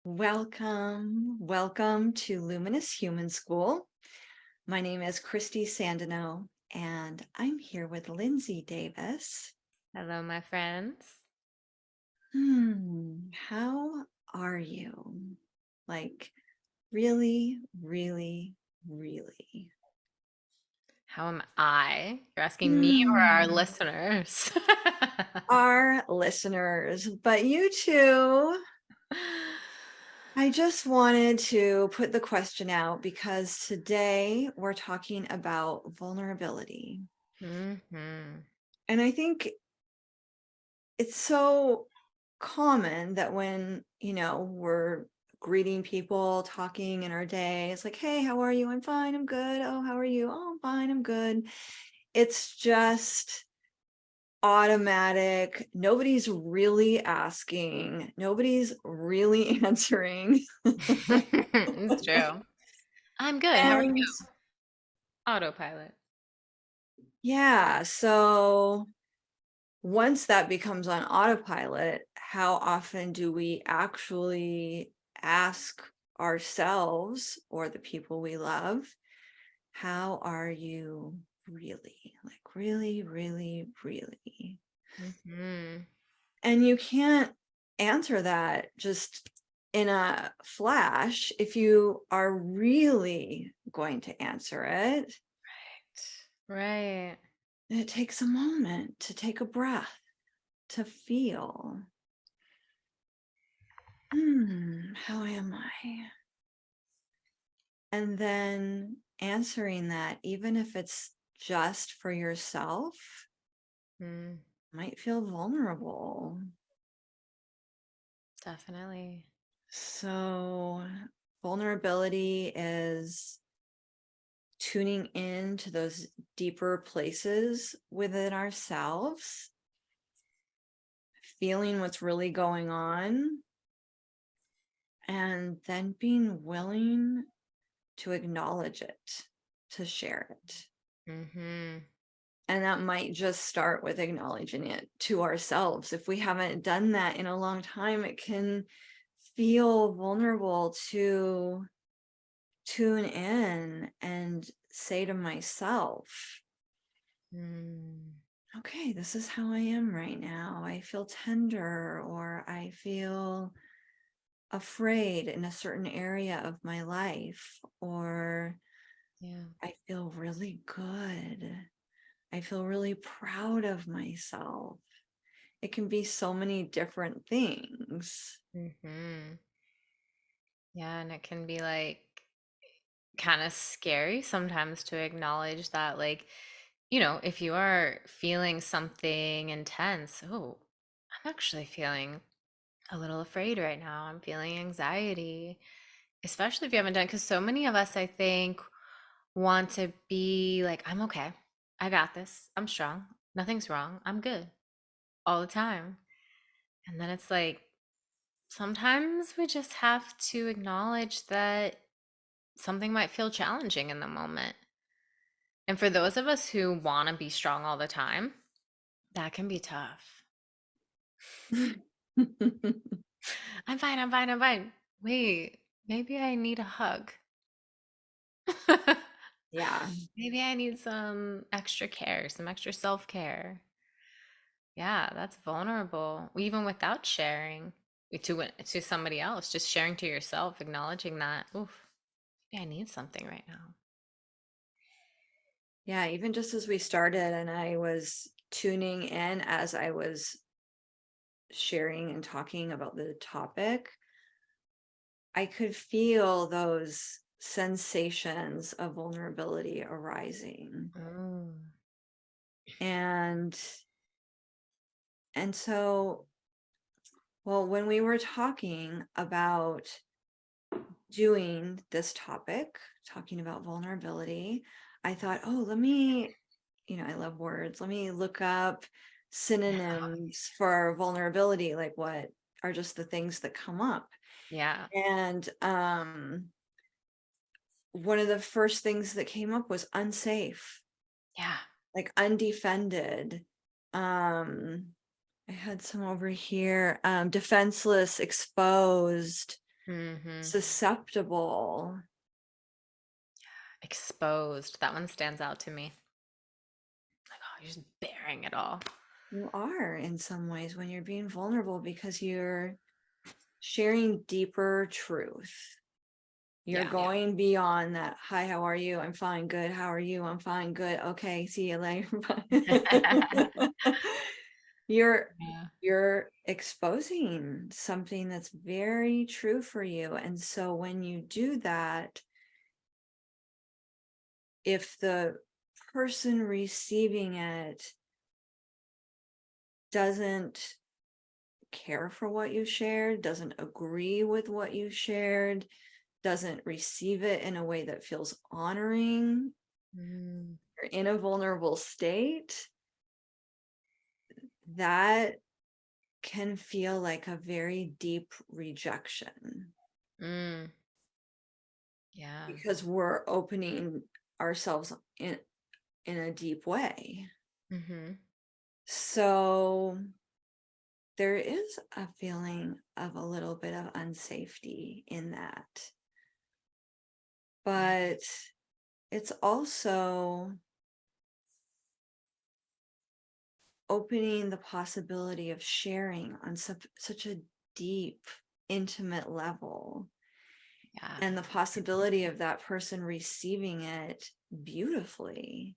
Welcome to Luminous Human School. My name is Christy Sandino, and I'm here with Lindsay Davis. Hello, my friends. How are you? Like, really, really, really? How am I? You're asking me or our Hmm. listeners? Our listeners, but you too. I just wanted to put the question out because today we're talking about vulnerability. hmm And I think it's so common that when, we're greeting people, talking in our day, it's like, hey, how are you? I'm fine, I'm good. Oh, how are you? Oh, I'm fine, I'm good. It's just automatic. Nobody's really asking, nobody's really answering. It's true. I'm good. How are And you? Autopilot. yeah, so once that becomes on autopilot, how often do we actually ask ourselves or the people we love, how are you really? Like, really, really, really? hmm And you can't answer that just in a flash. If you are really going to answer it, Right. it takes a moment to take a breath, to feel. How am I? And then answering that, even if it's just for yourself, Mm, might feel vulnerable. definitely. So, vulnerability is tuning in to those deeper places within ourselves, feeling what's really going on, and then being willing to acknowledge it, to share it. hmm And that might just start with acknowledging it to ourselves. If we haven't done that in a long time, it can feel vulnerable to tune in and say to myself, Mm, okay, this is how I am right now. I feel tender, or I feel afraid in a certain area of my life, or yeah. I feel really good. I feel really proud of myself. It can be so many different things. hmm Yeah, and it can be like kind of scary sometimes to acknowledge that, if you are feeling something intense, oh, I'm actually feeling a little afraid right now. I'm feeling anxiety, especially if you haven't done, because so many of us, I think, want to be like, I'm okay. I got this. I'm strong. Nothing's wrong. I'm good all the time. And then it's like, sometimes we just have to acknowledge that something might feel challenging in the moment. And for those of us who want to be strong all the time, that can be tough. I'm fine, I'm fine, I'm fine. Wait, maybe I need a hug. Yeah. Maybe I need some extra care, some extra self-care. Yeah, that's vulnerable. Even without sharing to somebody else, just sharing to yourself, acknowledging that, oof, maybe I need something right now. Yeah. Even just as we started and I was tuning in as I was sharing and talking about the topic, I could feel those sensations of vulnerability arising. Oh. And so, well, when we were talking about doing this topic, talking about vulnerability, I thought, oh, let me, I love words. Let me look up synonyms for vulnerability, like what are just the things that come up. Yeah. And one of the first things that came up was unsafe, Yeah. like undefended. I had some over here, defenseless, exposed. Mm-hmm. susceptible. Exposed. That one stands out to me. Like, oh, you're just bearing it all. You are in some ways when you're being vulnerable because you're sharing deeper truth. You're Yeah. going beyond that. Hi, how are you? I'm fine. Good. How are you? I'm fine. Good. Okay. See you later. you're Yeah. you're exposing something that's very true for you. And so when you do that, if the person receiving it doesn't care for what you shared, doesn't agree with what you shared, doesn't receive it in a way that feels honoring, Mm, or in a vulnerable state, that can feel like a very deep rejection mm, yeah. because we're opening ourselves in a deep way. Mm-hmm. So there is a feeling of a little bit of unsafety in that. Yeah. But it's also opening the possibility of sharing on such a deep, intimate level, Yeah. and the possibility of that person receiving it beautifully.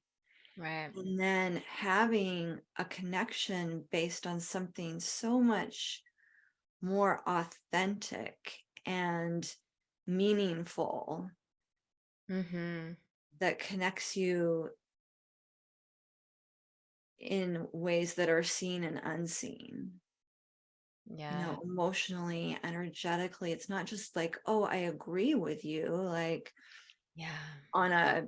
Right. And then having a connection based on something so much more authentic and meaningful Mm-hmm. that connects you in ways that are seen and unseen, Yeah. emotionally, energetically. It's not just like, oh, I agree with you, like Yeah. on a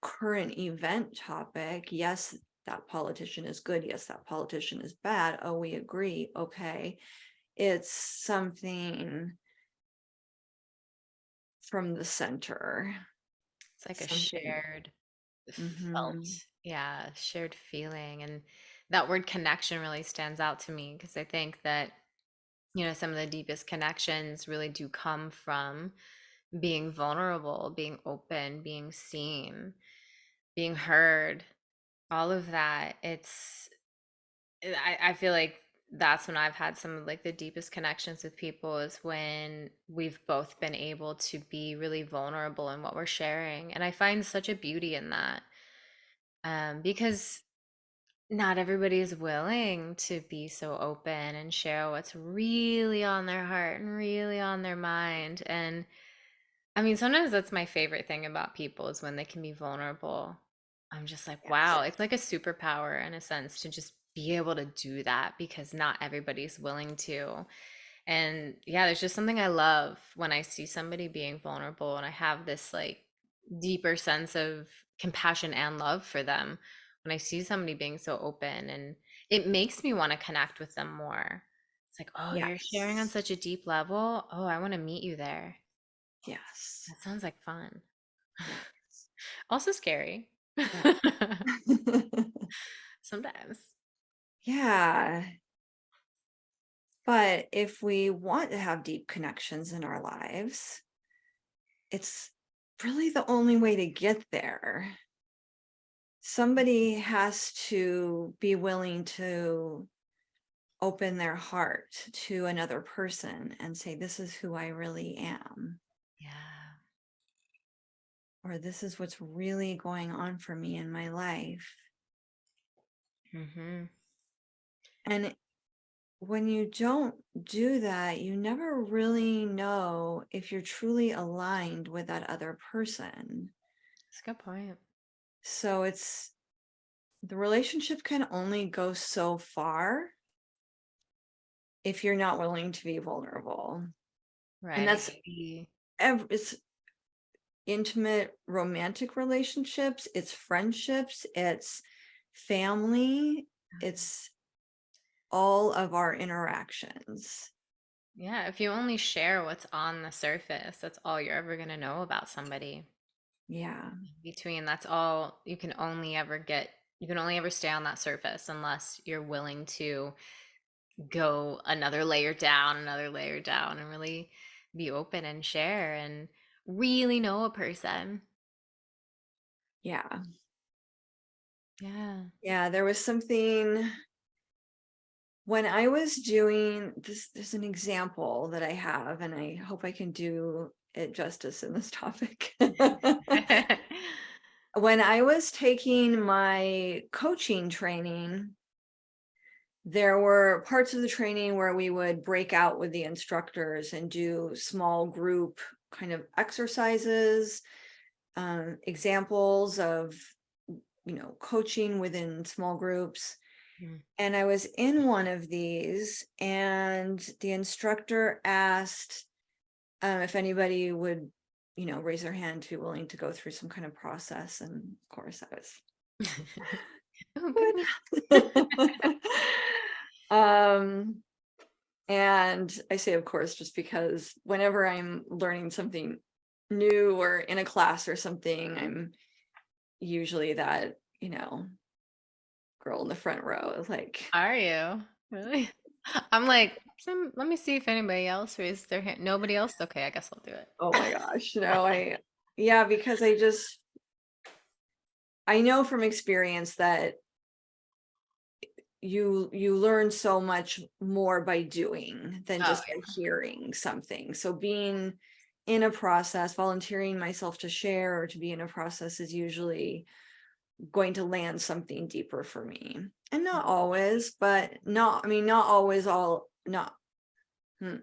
current event topic. Yes, that politician is good. Yes, that politician is bad. Oh, we agree. Okay. It's something from the center, It's like a something. shared felt, Hmm. yeah, shared feeling. And that word connection really stands out to me because I think that, some of the deepest connections really do come from being vulnerable, being open, being seen, being heard, all of that. I feel like that's when I've had some of like the deepest connections with people is when we've both been able to be really vulnerable in what we're sharing. And I find such a beauty in that. Because not everybody is willing to be so open and share what's really on their heart and really on their mind. And I mean, sometimes that's my favorite thing about people is when they can be vulnerable. I'm just like, Yes. wow, it's like a superpower in a sense to just be able to do that because not everybody's willing to. And yeah, there's just something I love when I see somebody being vulnerable and I have this like deeper sense of compassion and love for them when I see somebody being so open, and it makes me want to connect with them more. It's like, oh, you're sharing on Yes. such a deep level. Oh, I want to meet you there. Yes. That sounds like fun. Yes. Also scary. Yeah. Sometimes. Yeah. But if we want to have deep connections in our lives, it's really the only way to get there. Somebody has to be willing to open their heart to another person and say, this is who I really am, Yeah. or this is what's really going on for me in my life. Mm-hmm. And when you don't do that, you never really know if you're truly aligned with that other person. That's a good point. So the relationship can only go so far if you're not willing to be vulnerable. And Right. It that's can be. it's intimate romantic relationships, it's friendships, it's family, it's all of our interactions. Yeah. If you only share what's on the surface, that's all you're ever going to know about somebody. Yeah. Between that's all you can only ever get. You can only ever stay on that surface unless you're willing to go another layer down, and really be open and share and really know a person. Yeah. Yeah. Yeah. There was something when I was doing this. There's an example that I have, and I hope I can do it justice in this topic. When I was taking my coaching training, there were parts of the training where we would break out with the instructors and do small group kind of exercises, examples of, coaching within small groups. Mm. And I was in one of these, and the instructor asked if anybody would, raise their hand to be willing to go through some kind of process. And of course, I was Ooh, pick me. would. um, and I say, of course, just because whenever I'm learning something new or in a class or something, I'm usually that, girl in the front row, like, Are you? Really? I'm like, let me see if anybody else raised their hand. Nobody else? Okay, I guess I'll do it. oh my gosh, no, yeah, because I know from experience that you learn so much more by doing than Oh, just by hearing something. So being in a process, volunteering myself to share or to be in a process is usually going to land something deeper for me. And yeah. not always, but not always all not. Hmm.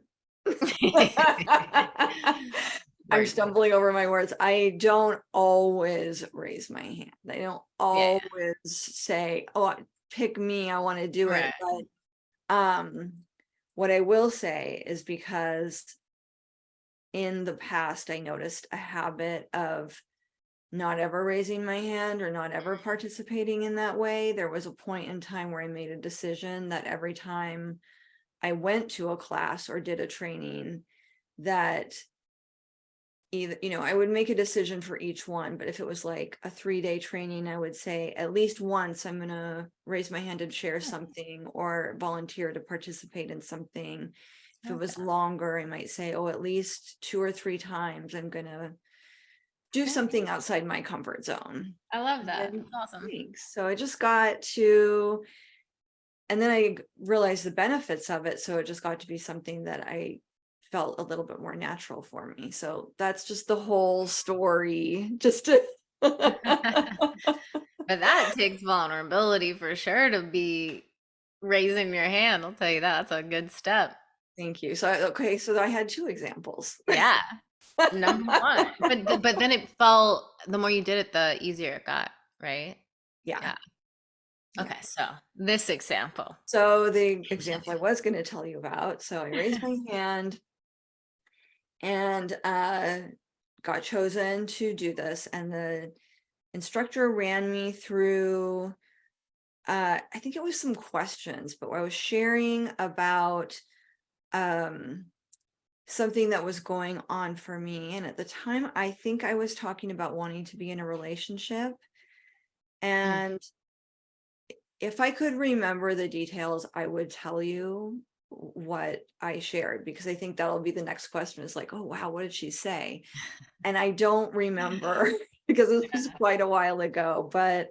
I'm Words. stumbling over my words. I don't always raise my hand. I don't Yeah. always say, "Oh, pick me, I want to do it." Right. But what I will say is because in the past I noticed a habit of not ever raising my hand or not ever participating in that way. There was a point in time where I made a decision that every time I went to a class or did a training, that either, I would make a decision for each one, but if it was like a 3-day training, I would say at least once I'm going to raise my hand and share something or volunteer to participate in something. If it Okay. was longer, I might say, oh, at least 2 or 3 times I'm going to do Yeah. something outside my comfort zone. I love And that. then, That's awesome. thanks. So I just got to, and then I realized the benefits of it. So it just got to be something that I felt a little bit more natural for me. So that's just the whole story. Just to But that takes vulnerability for sure to be raising your hand. I'll tell you that. That's a good step. thank you. So okay, so I had two examples. Yeah. Number one. But then it felt, the more you did it, the easier it got, right? Yeah. Yeah. Yeah. Okay, so this example. So the Mention. example I was going to tell you about. So I raised my hand and got chosen to do this, and the instructor ran me through I think it was some questions, but I was sharing about um something that was going on for me, and at the time I think I was talking about wanting to be in a relationship. Mm. And if I could remember the details, I would tell you what I shared, because I think that'll be the next question, is like, oh wow, what did she say? And I don't remember because it was quite a while ago. But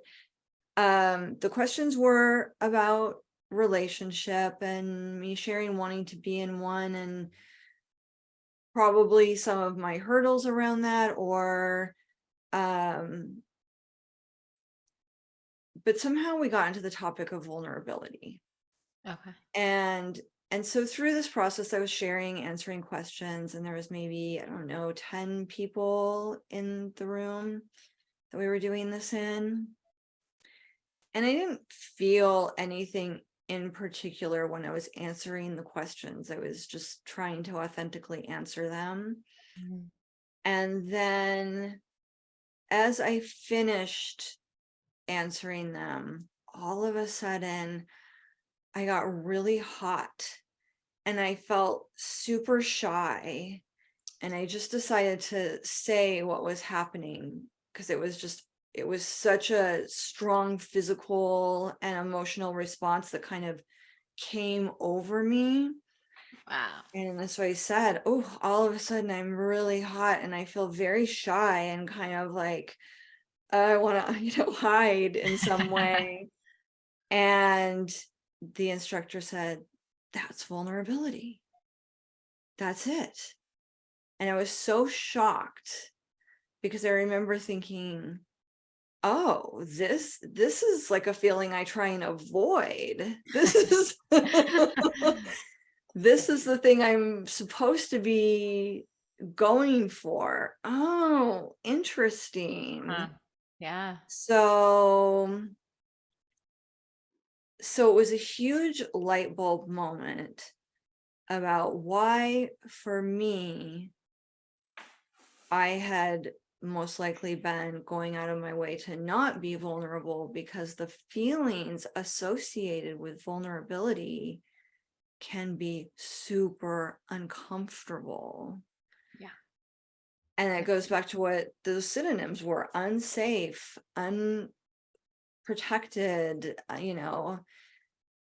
the questions were about relationship and me sharing wanting to be in one, and probably some of my hurdles around that, or um but somehow we got into the topic of vulnerability. Okay. and and so through this process I was sharing, answering questions, and there was maybe, I don't know, 10 people in the room that we were doing this in. And I didn't feel anything in particular when I was answering the questions. I was just trying to authentically answer them. Mhm. And then as I finished answering them, all of a sudden I got really hot and I felt super shy. And I just decided to say what was happening, because it was such a strong physical and emotional response that kind of came over me. Wow. And that's what I said. Oh, all of a sudden I'm really hot and I feel very shy and kind of like I want to, hide in some way. And the instructor said, that's vulnerability. That's it. And I was so shocked because I remember thinking, oh, this is like a feeling I try and avoid. This is So this is the thing I'm supposed to be going for. Oh, huh. interesting. Yeah. So it was a huge light bulb moment about why for me I had most likely been going out of my way to not be vulnerable because the feelings associated with vulnerability can be super uncomfortable. Yeah. And it goes back to what those synonyms were: unsafe, unprotected,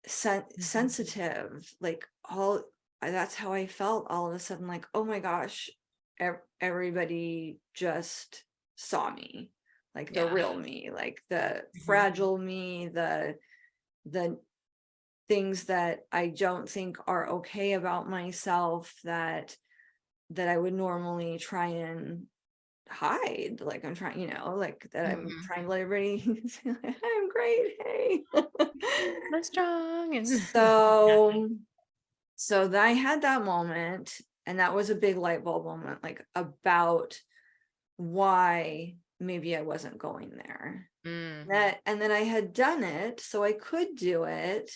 Mhm. sensitive, like all that's how I felt all of a sudden, like, oh my gosh, everybody just saw me, like the Yeah. real me, like the Mhm. fragile me, the things that I don't think are okay about myself that I would normally try and hide, like I'm trying, like that I'm Mhm. trying to let everybody say, like, I'm great, hey. So strong and exactly. So I had that moment, and that was a big light bulb moment, like about why maybe I wasn't going there. Mhm. That, and then I had done it, so I could do it.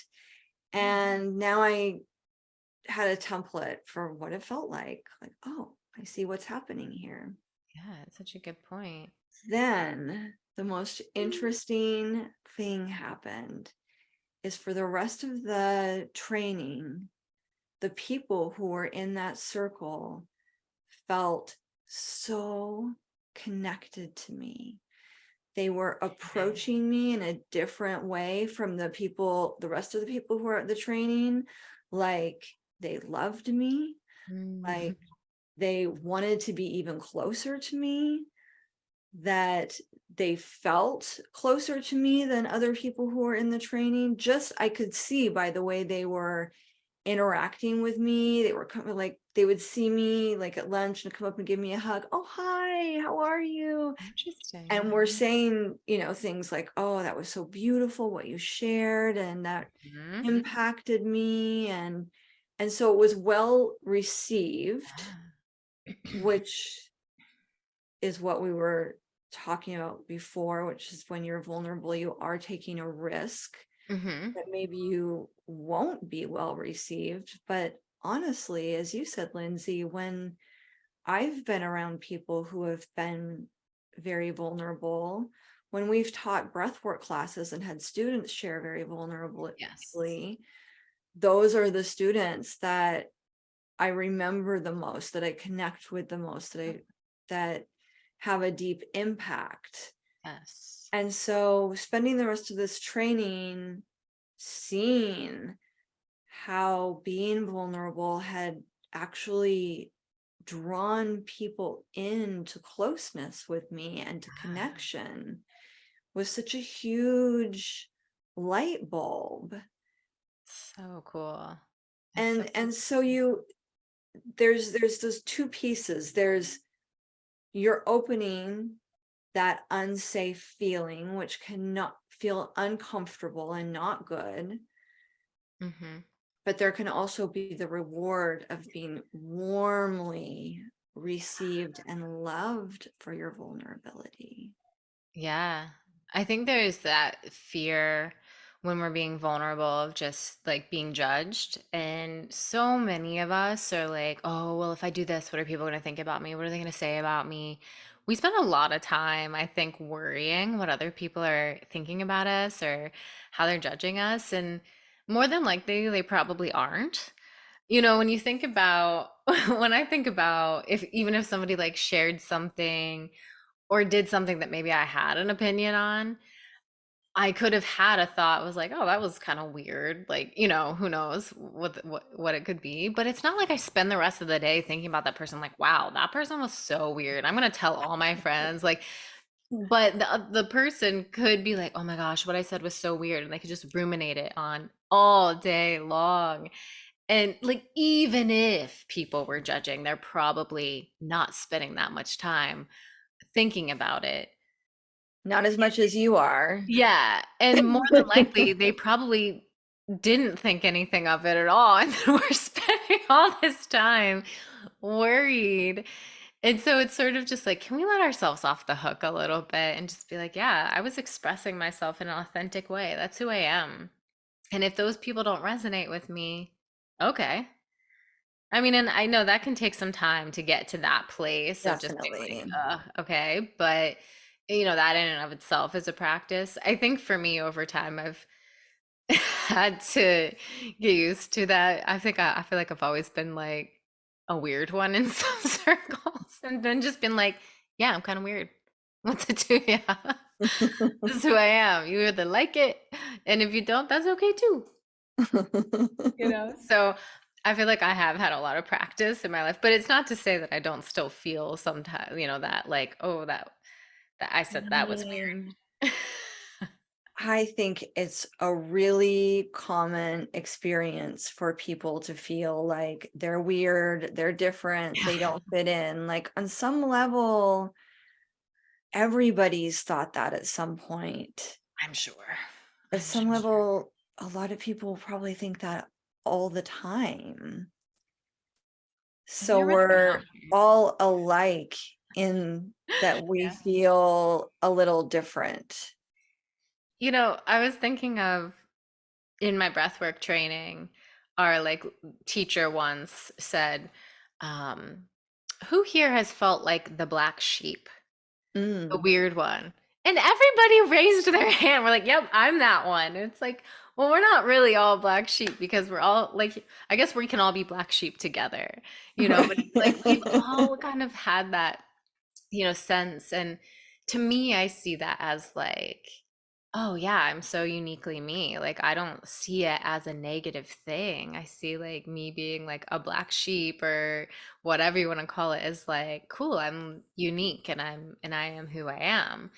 And now I had a template for what it felt like, oh, I see what's happening here. Yeah, it's such a good point. Then the most interesting thing happened is for the rest of the training, the people who were in that circle felt so connected to me. They were Okay. approaching me in a different way from the rest of the people who were at the training. Like they loved me, like Mhm. they wanted to be even closer to me, that they felt closer to me than other people who were in the training. Just I could see by the way they were interacting with me. They were coming, like they would see me like at lunch and come up and give me a hug. Oh, hi, how are you? Interesting. And Yeah. we're saying, things like, oh, that was so beautiful what you shared, and that Mhm. impacted me. And so it was well received, Yeah. which is what we were talking about before, which is when you're vulnerable, you are taking a risk Mhm. that maybe you won't be well received. But honestly, as you said, Lindsay, when I've been around people who have been very vulnerable, when we've taught breathwork classes and had students share very Yes. vulnerably, those are the students that I remember the most, that I connect with the most, that have a deep impact. Yes. And so spending the rest of this training seeing how being vulnerable had actually drawn people into closeness with me and to Ah, connection was such a huge light bulb. so cool. It's so And so there's those two pieces. There's you're opening that unsafe feeling, which cannot feel uncomfortable and not good. Mhm. But there can also be the reward of being warmly received and loved for your vulnerability. Yeah. I think there's that fear when we're being vulnerable of just like being judged. And so many of us are like, oh, well, if I do this, what are people going to think about me? What are they going to say about me? We spend a lot of time, I think, worrying what other people are thinking about us or how they're judging us. And more than likely, they probably aren't. When you think about, when I think about if even if somebody like shared something or did something that maybe I had an opinion on, I could have had a thought was like, oh, that was kind of weird. Like, you know, who knows what it could be. But it's not like I spend the rest of the day thinking about that person, like, wow, that person was so weird. I'm gonna tell all my friends. Like, but the person could be like, oh my gosh, what I said was so weird. And they could just ruminate it on all day long. And like, even if people were judging, they're probably not spending that much time thinking about it. Not as much as you are. Yeah, and more than likely, they probably didn't think anything of it at all, and then we're spending all this time worried. And so it's sort of just like, can we let ourselves off the hook a little bit and just be like, yeah, I was expressing myself in an authentic way. That's who I am. And if those people don't resonate with me, okay. I mean, and I know that can take some time to get to that place of just being like, Definitely. okay. But, that in and of itself is a practice. I think for me over time, I've had to get used to that. I feel like I've always been like a weird one in some circles and then just been like, yeah, I'm kind of weird. What's it to you? This is who I am. You either like it, and if you don't, that's okay too. So I feel like I have had a lot of practice in my life, but it's not to say that I don't still feel sometimes, that like, oh, that I I said that was mean, weird. I think it's a really common experience for people to feel like they're weird, they're different, Yeah, they don't fit in. Like on some level, everybody's thought that at some point. I'm sure. At I'm some sure. level, a lot of people probably think that all the time. So You're really we're not. all alike in that we Yeah. feel a little different. I was thinking of in my breathwork training, our like teacher once said, um, who here has felt like the black sheep? The Mm. weird one. And everybody raised their hand. We're like, yep, I'm that one. It's like, well, we're not really all black sheep because we're all like, I guess we can all be black sheep together, but it's like we've all kind of had that, sense. And to me, I see that as like, oh yeah, I'm so uniquely me. Like I don't see it as a negative thing. I see like me being like a black sheep or whatever you want to call it is like, cool, I'm unique and I am who I am.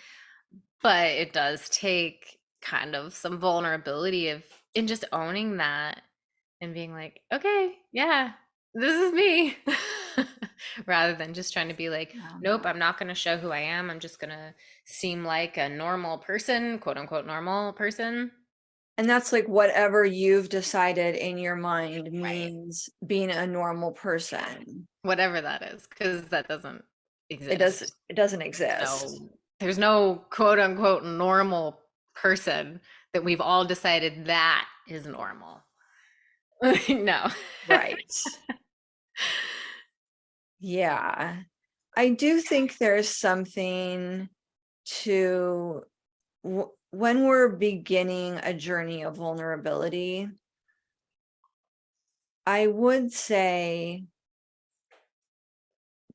But it does take kind of some vulnerability of in just owning that and being like, okay, yeah, this is me. Rather than just trying to be like, Yeah. nope, I'm not going to show who I am. I'm just going to seem like a normal person, quote unquote, normal person. And that's like whatever you've decided in your mind Right. means being a normal person. Whatever that is, because that doesn't It does exist. it doesn't No, exist. there's no quote unquote normal person that we've all decided that is normal. No. Right. Yeah. I do think there's something to when we're beginning a journey of vulnerability, I would say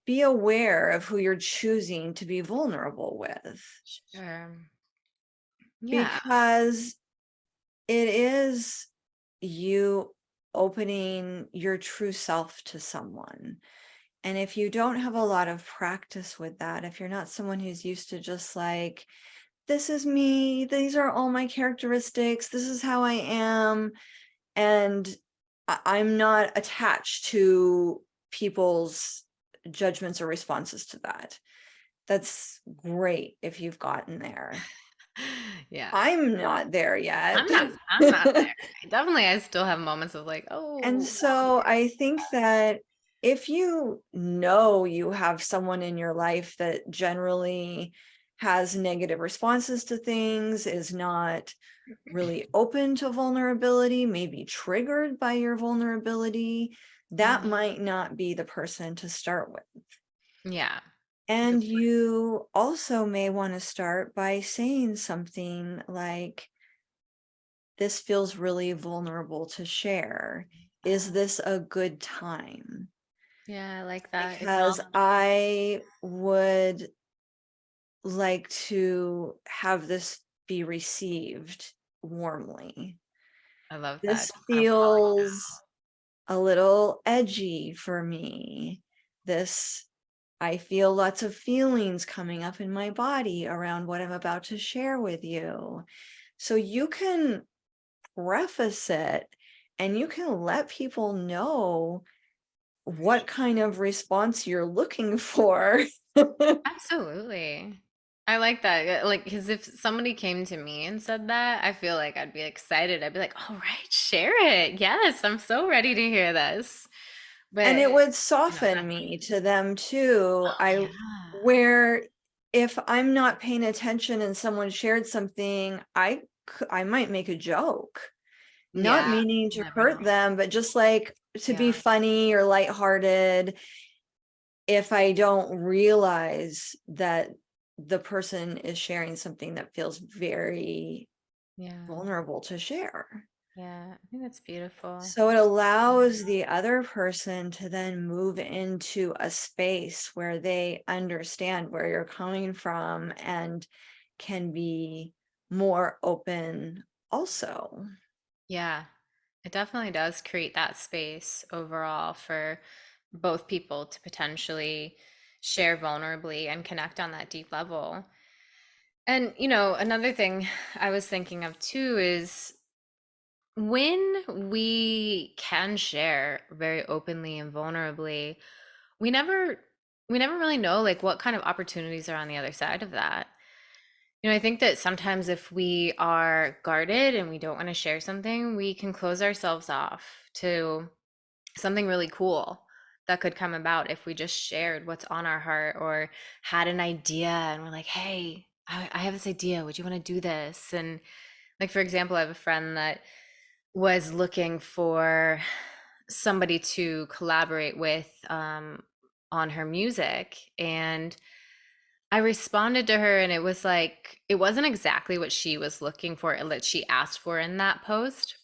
be aware of who you're choosing to be vulnerable with, Sure. Yeah. because it is you opening your true self to someone. And if you don't have a lot of practice with that, if you're not someone who's used to just like, this is me, these are all my characteristics, this is how I am, and I'm not attached to people's judgments or responses to that. That's great if you've gotten there. Yeah. I'm not there yet. I'm not there. Definitely I still have moments of like, And oh, so I think that if you know you have someone in your life that generally has negative responses to things, is not really open to vulnerability, maybe triggered by your vulnerability, that yeah. might not be the person to start with. Yeah. Good. And you also may want to start by saying something like, this feels really vulnerable to share. Is this a good time? Yeah, I like that. Because Acknowledge. I would like to have this Yeah. be received warmly. I love that. This Just kind of calling it feels a little edgy for me. This, I feel lots of feelings coming up in my body around what I'm about to share with you. So you can preface it and you can let people know what kind of response you're looking for. Absolutely. I like that. Like, because if somebody came to me and said that, I feel like I'd be excited. I'd be like, all right, share it. Yes, I'm so ready to hear this. And But, it would you know, soften that's, me to them too. oh, yeah. Where if I'm not paying attention and someone shared something, I might make a joke, not Yeah. meaning You to never know. hurt them, but just like to be Yeah. funny or lighthearted. If I don't realize that the person is sharing something that feels very Yeah. vulnerable to share. Yeah. I think that's beautiful. So it allows the other person to then move into a space where they understand where you're coming from and can be more open also. Yeah. It definitely does create that space overall for both people to potentially share vulnerably and connect on that deep level. And, another thing I was thinking of too is when we can share very openly and vulnerably, we never we never really know like what kind of opportunities are on the other side of that. I think that sometimes if we are guarded and we don't want to share something, we can close ourselves off to something really cool that could come about if we just shared what's on our heart or had an idea and we're like, hey, I have this idea. Would you want to do this? And like, for example, I have a friend that was looking for somebody to collaborate with on her music. And I responded to her, and it was like, it wasn't exactly what she was looking for, that she asked for in that post.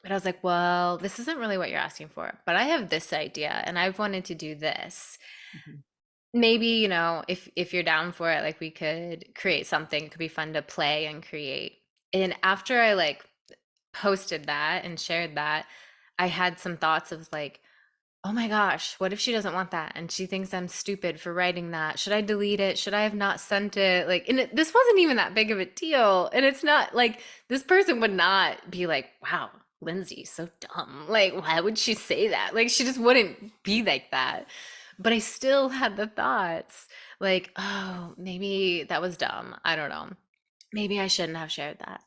But I was like, well, this isn't really what you're asking for, but I have this idea and I've wanted to do this. Mhm. Maybe, if you're down for it, like we could create something. It could be fun to play and create. And after I like posted that and shared that, I had some thoughts of like, oh my gosh, what if she doesn't want that and she thinks I'm stupid for writing that? Should I delete it? Should I have not sent it? Like, and this wasn't even that big of a deal. And it's not like this person would not be like, wow, Lindsay's so dumb. Like, why would she say that? Like, she just wouldn't be like that. But I still had the thoughts like, oh, maybe that was dumb. I don't know. Maybe I shouldn't have shared that.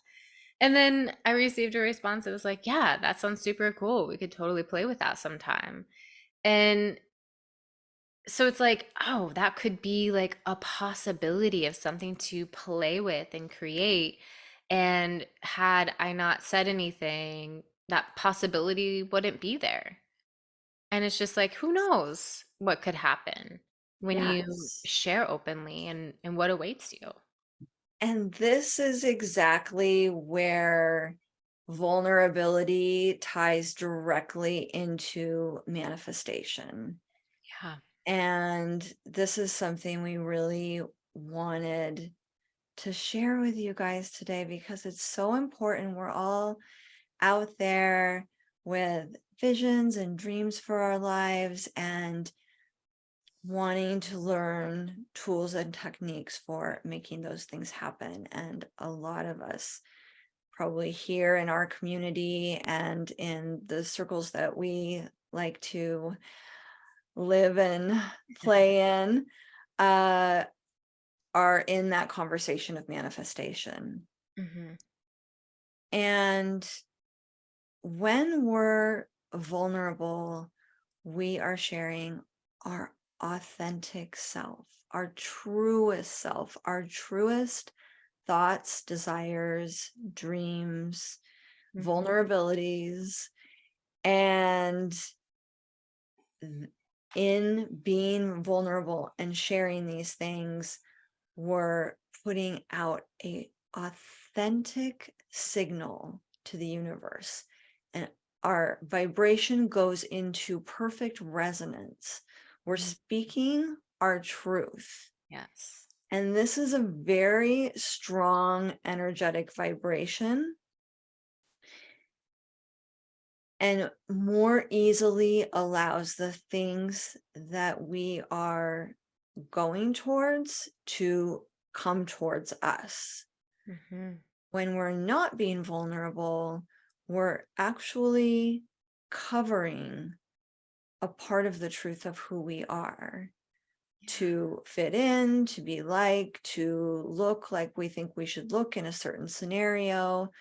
And then I received a response that was like, yeah, that sounds super cool. We could totally play with that sometime. And so it's like, oh, that could be like a possibility of something to play with and create. And had I not said anything, that possibility wouldn't be there. And it's just like, who knows what could happen when you Yes. share openly and what awaits you. And this is exactly where vulnerability ties directly into manifestation. Yeah. And this is something we really wanted to share with you guys today because it's so important. We're all out there with visions and dreams for our lives and wanting to learn tools and techniques for making those things happen. And a lot of us, probably here in our community and in the circles that we like to live and play in, uh, are in that conversation of manifestation. Hmm. And when we're vulnerable, we are sharing our authentic self, our truest thoughts, desires, dreams, Hmm. vulnerabilities. And in being vulnerable and sharing these things, we're putting out a authentic signal to the universe, and our vibration goes into perfect resonance. We're speaking our truth. Yes. And this is a very strong energetic vibration and more easily allows the things that we are going towards to come towards us. Hmm. When we're not being vulnerable, we're actually covering a part of the truth of who we are Yeah. to fit in, to be like, to look like we think we should look in a certain scenario.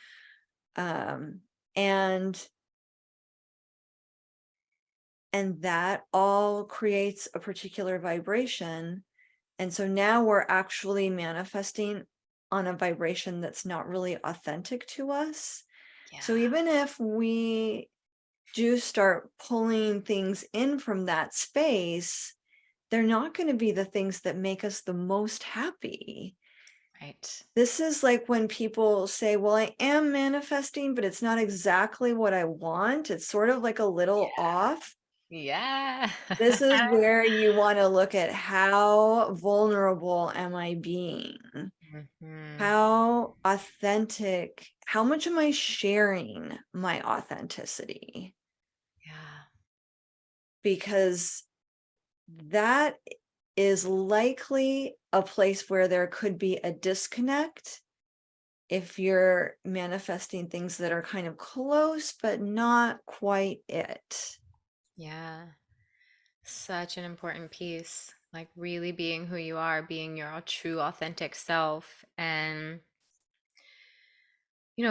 Um, and and that all creates a particular vibration. And so now we're actually manifesting on a vibration that's not really authentic to us. So Yeah. even if we do start pulling things in from that space, they're not going to be the things that make us the most happy. Right. This is like when people say, well, I am manifesting, but it's not exactly what I want. It's sort of like a little off. Yeah. This is where you want to look at how vulnerable am I being? Hmm. How authentic, how much am I sharing my authenticity? Yeah. Because that is likely a place where there could be a disconnect if you're manifesting things that are kind of close, but not quite it. Yeah. Such an important piece. Like really being who you are, being your true authentic self, and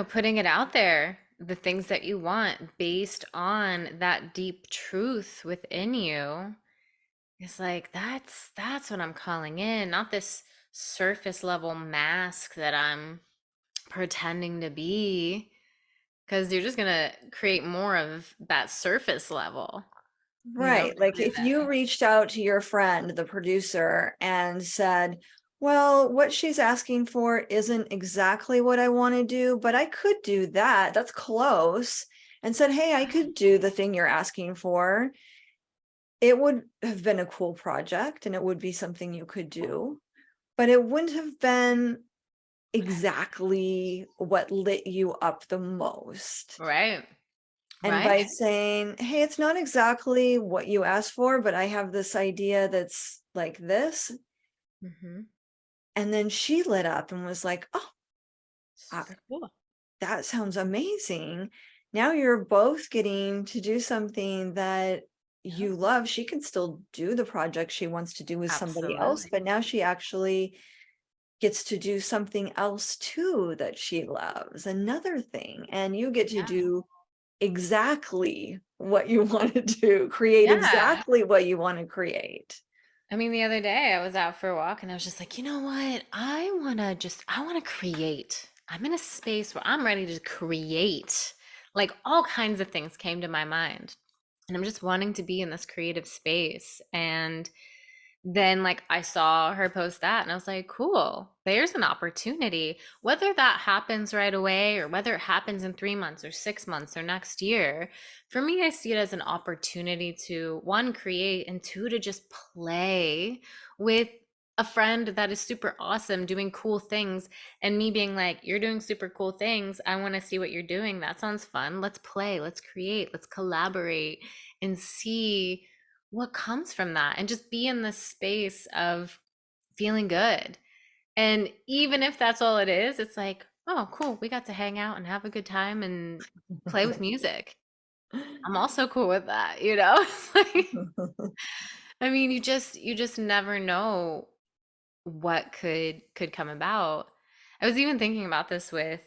putting it out there, the things that you want based on that deep truth within you. It's like that's what I'm calling in, not this surface level mask that I'm pretending to be, because you're just gonna create more of that surface level, Right. Like really if you reached out to your friend, the producer, and said, well, what she's asking for isn't exactly what I want to do, but I could do that. That's close. And said, hey, I could do the thing you're asking for. It would have been a cool project and it would be something you could do, but it wouldn't have been exactly what lit you up the most. Right. And Right. by saying, hey, it's not exactly what you asked for, but I have this idea that's like this. Hmm. And then she lit up and was like, oh, uh, Super cool. that sounds amazing. Now you're both getting to do something that Yep. you love. She can still do the project she wants to do with somebody else, Absolutely. but now she actually gets to do something else too that she loves, another thing. And you get to Yeah. do exactly what you want to do, create Yeah. exactly what you want to create. I mean, the other day I was out for a walk and I was just like, you know what? I want to create. I'm in a space where I'm ready to create. Like all kinds of things came to my mind. And I'm just wanting to be in this creative space. And then like I saw her post that and I was like, cool, there's an opportunity. Whether that happens right away or whether it happens in 3 months or 6 months or next year, for me, I see it as an opportunity to one, create, and two, to just play with a friend that is super awesome doing cool things, and me being like, you're doing super cool things, I want to see what you're doing, that sounds fun, let's play, let's create, let's collaborate and see what comes from that, and just be in this space of feeling good. And even if that's all it is, it's like, oh, cool, we got to hang out and have a good time and play with music. I'm also cool with that, you know? It's like, I mean, you just never know what could come about. I was even thinking about this with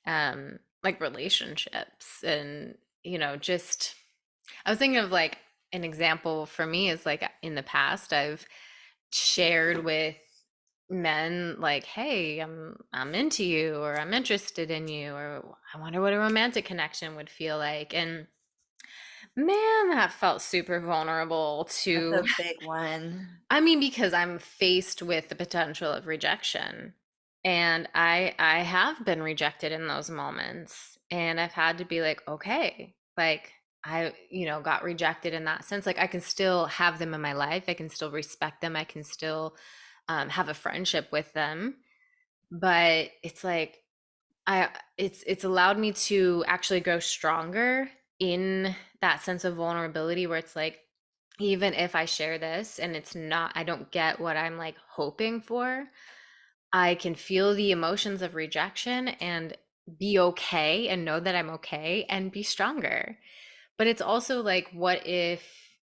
like relationships, and just I was thinking of like an example for me is like in the past I've shared with men like, hey, I'm into you, or I'm interested in you, or I wonder what a romantic connection would feel like. And man, that felt super vulnerable That's to, a big one. I mean, because I'm faced with the potential of rejection. And I have been rejected in those moments. And I've had to be like, okay, like I, got rejected in that sense. Like I can still have them in my life. I can still respect them. I can still have a friendship with them. But it's like it's allowed me to actually grow stronger in that sense of vulnerability, where it's like, even if I share this and it's not, I don't get what I'm like hoping for, I can feel the emotions of rejection and be okay and know that I'm okay and be stronger. But it's also like, what if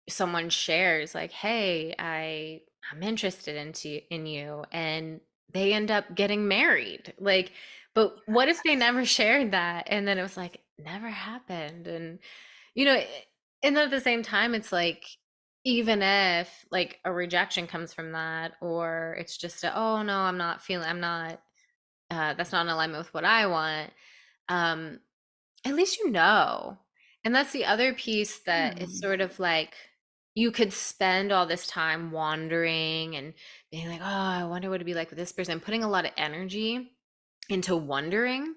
someone shares like, "Hey, I'm interested in you," and they end up getting married. Like, but what if they never shared that and then it was like never happened? And you know, and then at the same time it's like, even if like a rejection comes from that, or it's just a, oh no, I'm not that's not in alignment with what I want. Um at least you know. And that's the other piece, that it's Yeah. sort of like, you could spend all this time wandering and being like, oh, I wonder what it'd be like with this person, putting a lot of energy into wondering.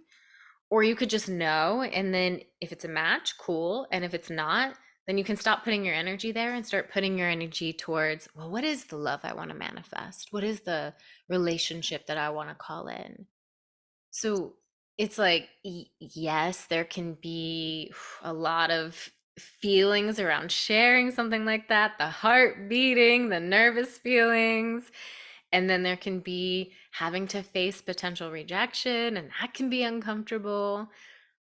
Or you could just know, and then if it's a match, cool. And if it's not, then you can stop putting your energy there and start putting your energy towards, well, what is the love I want to manifest? What is the relationship that I want to call in? So it's like, yes, there can be a lot of feelings around sharing something like that, the heart beating, the nervous feelings. And then there can be having to face potential rejection, and that can be uncomfortable.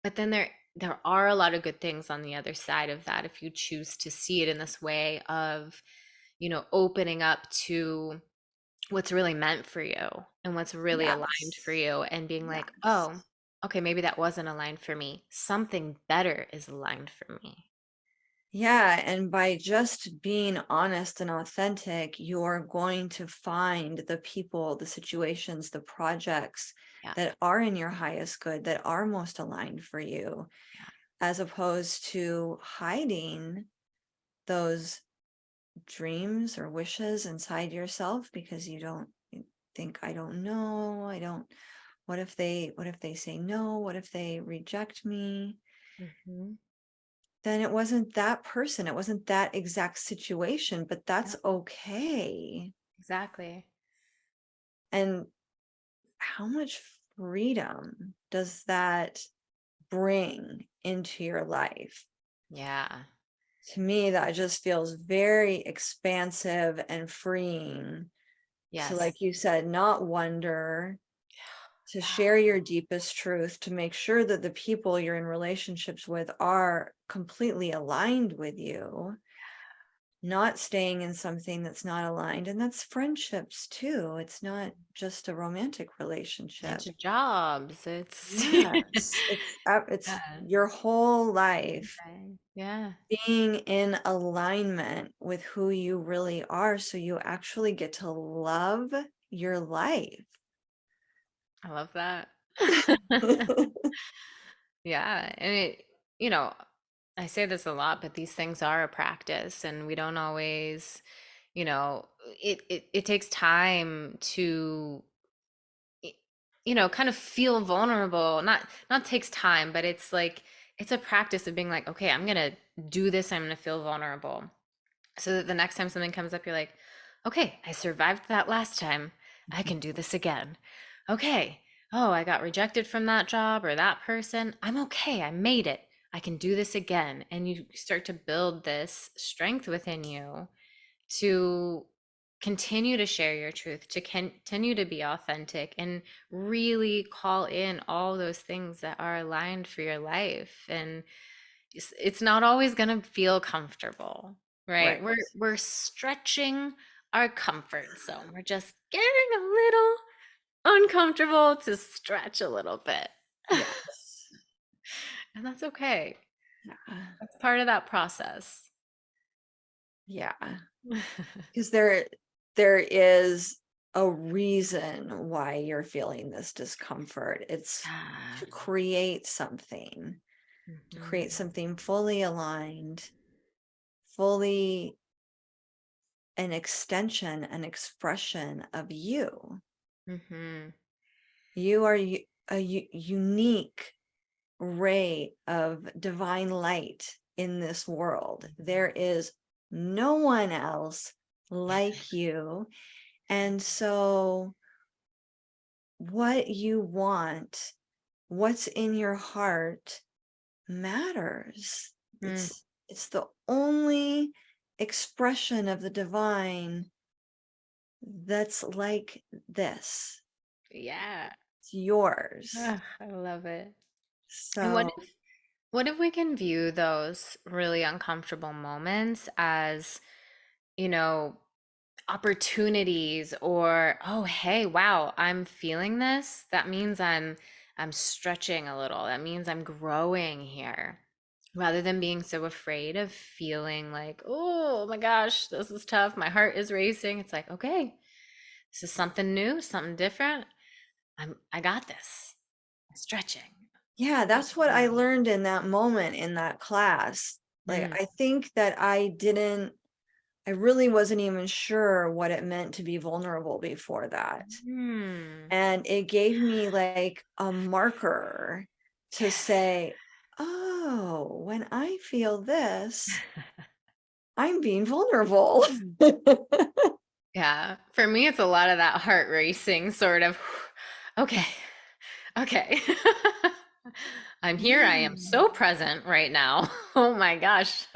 But then there are a lot of good things on the other side of that, if you choose to see it in this way of, opening up to what's really meant for you and what's really aligned for Yes. you, and being like, Yes. oh, okay, maybe that wasn't aligned for me. Something better is aligned for me. Yeah, and by just being honest and authentic, you're going to find the people, the situations, the projects Yeah. that are in your highest good, that are most aligned for you, Yeah. as opposed to hiding those dreams or wishes inside yourself because you think, I don't know, I don't, what if they say no? What if they reject me? Hmm. Then it wasn't that person, it wasn't that exact situation, but Yeah, that's okay. exactly. And how much freedom does that bring into your life? Yeah. To me, that just feels very expansive and freeing to, Yes. like you said, not wonder, to Yeah. share your deepest truth, to make sure that the people you're in relationships with are completely aligned with you, not staying in something that's not aligned. And that's friendships too. It's not just a romantic relationship. Into jobs. It's Yes, it's yeah. your whole life Okay. Yeah. being in alignment with who you really are, so you actually get to love your life. I love that. Yeah. And I say this a lot, but these things are a practice, and we don't always, you know, it takes time to, y- kind of feel vulnerable. Not takes time, but it's like, it's a practice of being like, okay, I'm gonna do this, I'm gonna feel vulnerable. So that the next time something comes up, you're like, okay, I survived that last time. I can do this again. Okay. Oh, I got rejected from that job or that person. I'm okay. I made it. I can do this again. And you start to build this strength within you to continue to share your truth, to continue to be authentic, and really call in all those things that are aligned for your life. And it's not always going to feel comfortable, right? Right. We're stretching our comfort zone. We're just getting a little uncomfortable to stretch a little bit. Yes. And that's okay. Yeah. That's part of that process. Yeah. Because there is a reason why you're feeling this discomfort. It's Yeah. to create something, to create Mhm. something fully aligned, fully an extension, an expression of you. Mhm. You are unique ray of divine light in this world. Mhm. There is no one else like you. And so what you want, what's in your heart matters. Mm, It's the only expression of the divine that's like this. yeah. It's yours. Ugh, I love it. And So what if we can view those really uncomfortable moments as, you know, opportunities, or oh hey, wow, I'm feeling this. That means I'm stretching a little. That means I'm growing here. Rather than being so afraid of feeling like, oh my gosh, this is tough. My heart is racing. It's like, okay, this is something new, something different. I got this. I'm stretching. yeah, that's what I learned in that moment in that class. Like, Mm. I think that I really wasn't even sure what it meant to be vulnerable before that. Mm. And it gave me like a marker to say, oh, when I feel this, I'm being vulnerable. Yeah. For me, it's a lot of that heart racing sort of, okay, okay. I'm here. I am Yeah. so present right now. Oh my gosh.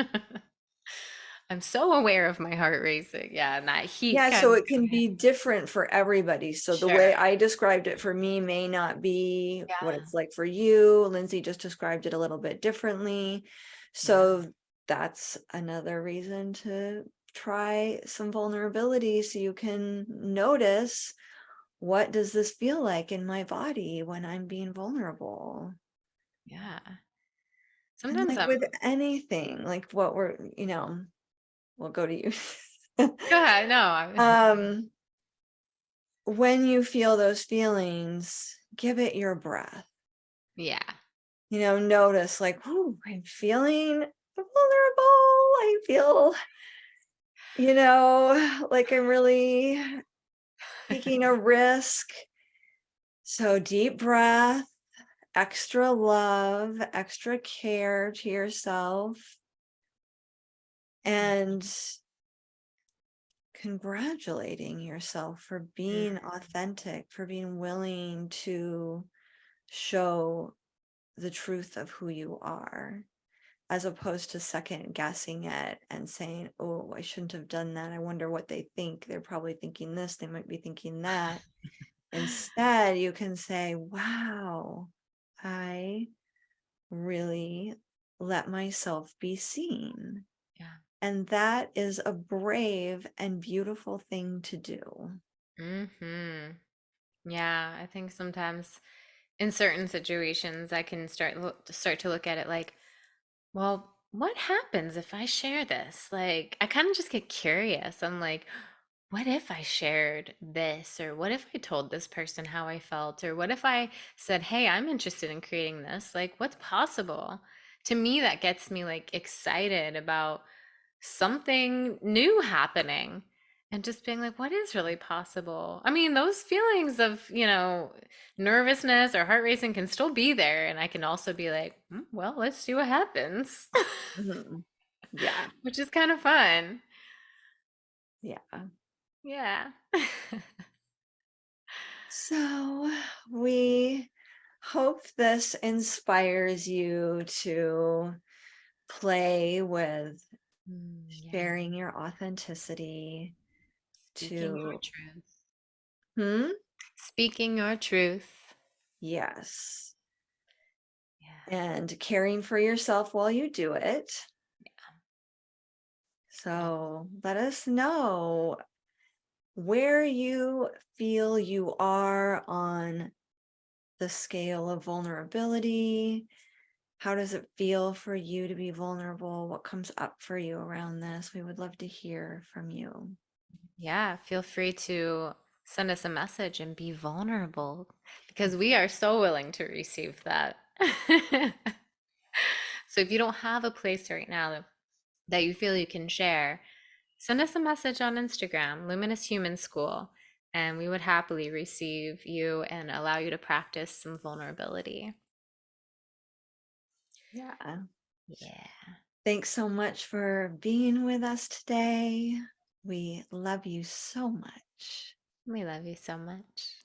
I'm so aware of my heart racing. Yeah. And that heat Yeah, kind so of it can going in. be different for everybody. So the Sure. way I described it for me may not be what Yeah. it's like for you. Lindsay just described it a little bit differently. Yeah. So that's another reason to try some vulnerability so you can notice, what does this feel like in my body when I'm being vulnerable? Yeah. And Sometimes like with anything, like what we'll go to you. go ahead. No, um when you feel those feelings, give it your breath. yeah. Notice like, oh, I'm feeling vulnerable. I feel, like I'm really taking a risk. So deep breath, extra love, extra care to yourself, and congratulating yourself for Mm, being authentic, for being willing to show the truth of who you are, as opposed to second guessing it and saying, oh, I shouldn't have done that. I wonder what they think. They're probably thinking this, they might be thinking that. Instead, you can say, wow, I really let myself be seen. yeah. And that is a brave and beautiful thing to do. Mm-hmm. Yeah. I think sometimes in certain situations, I can start to look at it like, well, what happens if I share this? Like, I kind of just get curious. I'm like, what if I shared this? Or what if I told this person how I felt? Or what if I said, hey, I'm interested in creating this? Like, what's possible? To me, that gets me like excited about something new happening and just being like, what is really possible? I mean, those feelings of, nervousness or heart racing can still be there. And I can also be like, well, let's see what happens, Mhm. Yeah. which is kind of fun. Yeah. Yeah. So we hope this inspires you to play with Yeah. sharing your authenticity, Speaking your to truth. hmm Speaking your truth. yes, Yeah. and caring for yourself while you do it. Well, So let us know where you feel you are on the scale of vulnerability. How does it feel for you to be vulnerable? What comes up for you around this? We would love to hear from you. yeah, feel free to send us a message and be vulnerable because we are so willing to receive that. So if you don't have a place right now that you feel you can share, send us a message on Instagram, Luminous Human School, and we would happily receive you and allow you to practice some vulnerability. Yeah. Yeah. Thanks so much for being with us today. We love you so much. We love you so much.